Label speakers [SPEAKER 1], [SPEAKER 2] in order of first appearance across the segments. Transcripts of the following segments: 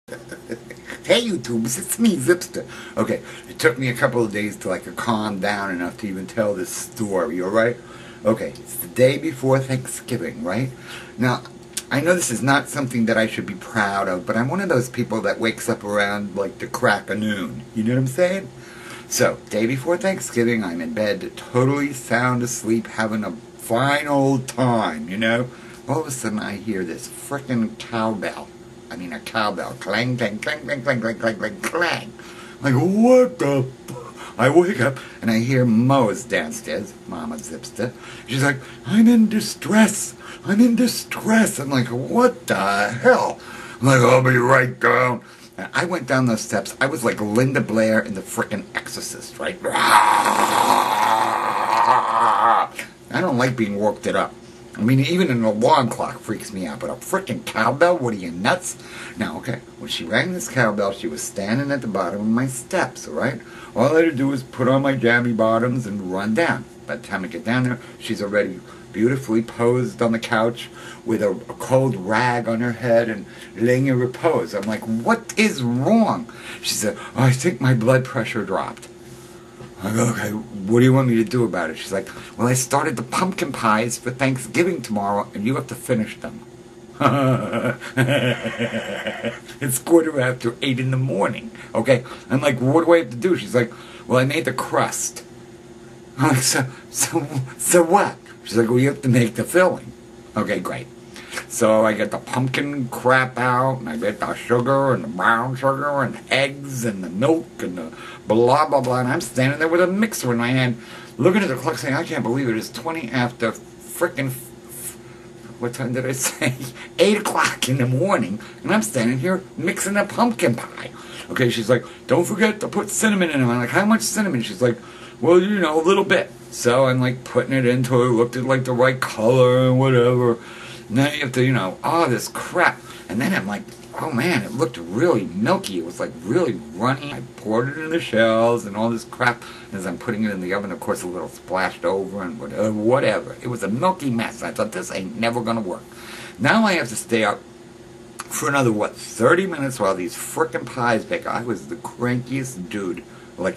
[SPEAKER 1] Hey YouTubers, it's me, Zipster. Okay, it took me a couple of days to calm down enough to even tell this story, alright? Okay, it's the day before Thanksgiving, right? Now, I know this is not something that I should be proud of, but I'm one of those people that wakes up around the crack of noon. You know what I'm saying? So, day before Thanksgiving, I'm in bed, totally sound asleep, having a fine old time, you know? All of a sudden I hear this frickin' cowbell. I mean a cowbell. Clang, clang, clang, clang, clang, clang, clang, clang, clang. Like, what the I wake up and I hear Mo's downstairs, Mama Zipster. She's like, I'm in distress. I'm in distress. I'm like, what the hell? I'm like, I'll be right down. And I went down those steps. I was like Linda Blair in The Frickin' Exorcist, right? I don't like being woken up. I mean, even an alarm clock freaks me out, but a frickin' cowbell? What are you, nuts? Now, okay, when she rang this cowbell, she was standing at the bottom of my steps, alright? All I had to do was put on my jammy bottoms and run down. By the time I get down there, she's already beautifully posed on the couch with a cold rag on her head and laying in repose. I'm like, what is wrong? She said, oh, I think my blood pressure dropped. I go, okay, what do you want me to do about it? She's like, well, I started the pumpkin pies for Thanksgiving tomorrow, and you have to finish them. It's 8:15 in the morning, okay? I'm like, what do I have to do? She's like, well, I made the crust. I'm like, so what? She's like, well, you have to make the filling. Okay, great. So I get the pumpkin crap out, and I get the sugar, and the brown sugar, and the eggs, and the milk, and the blah, blah, blah, and I'm standing there with a mixer in my hand, looking at the clock saying, I can't believe it, it's 20 after frickin', what time did I say? 8 o'clock in the morning, and I'm standing here mixing a pumpkin pie. Okay, she's like, don't forget to put cinnamon in it. I'm like, how much cinnamon? She's like, well, you know, a little bit. So I'm like putting it into it, looked at the right color and whatever. Now you have to, oh, this crap. And then I'm like, oh man, it looked really milky. It was really runny. I poured it in the shells and all this crap. And as I'm putting it in the oven, of course, a little splashed over and whatever. It was a milky mess. I thought, this ain't never going to work. Now I have to stay up for another, 30 minutes while these frickin' pies bake. I was the crankiest dude,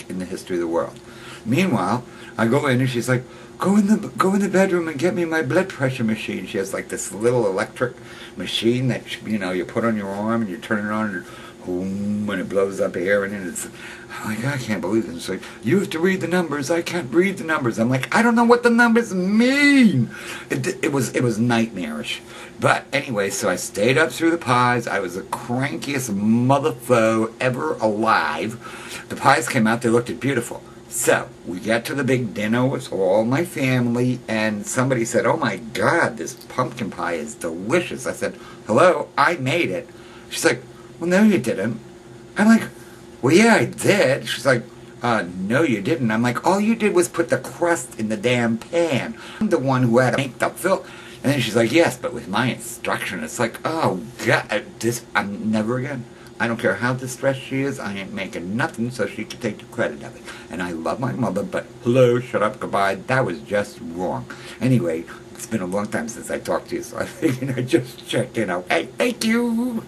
[SPEAKER 1] in the history of the world. Meanwhile, I go in and she's like, go in the bedroom and get me my blood pressure machine. She has this little electric machine that you put on your arm and you turn it on and boom, and it blows up air and it's I'm like, I can't believe this. It's like, you have to read the numbers. I can't read the numbers. I'm like, I don't know what the numbers mean. It was nightmarish. But anyway, so I stayed up through the pies. I was the crankiest motherfucker ever alive. The pies came out. They looked beautiful. So, we got to the big dinner with all my family, and somebody said, oh my God, this pumpkin pie is delicious. I said, hello, I made it. She's like, well, no, you didn't. I'm like, well, yeah, I did. She's like, no, you didn't. I'm like, all you did was put the crust in the damn pan. I'm the one who had to make the fill. And then she's like, yes, but with my instruction. It's like, oh, God, I'm never again. I don't care how distressed she is, I ain't making nothing so she can take the credit of it. And I love my mother, but hello, shut up, goodbye, that was just wrong. Anyway, it's been a long time since I talked to you, so I figured I'd just check in. Hey, thank you!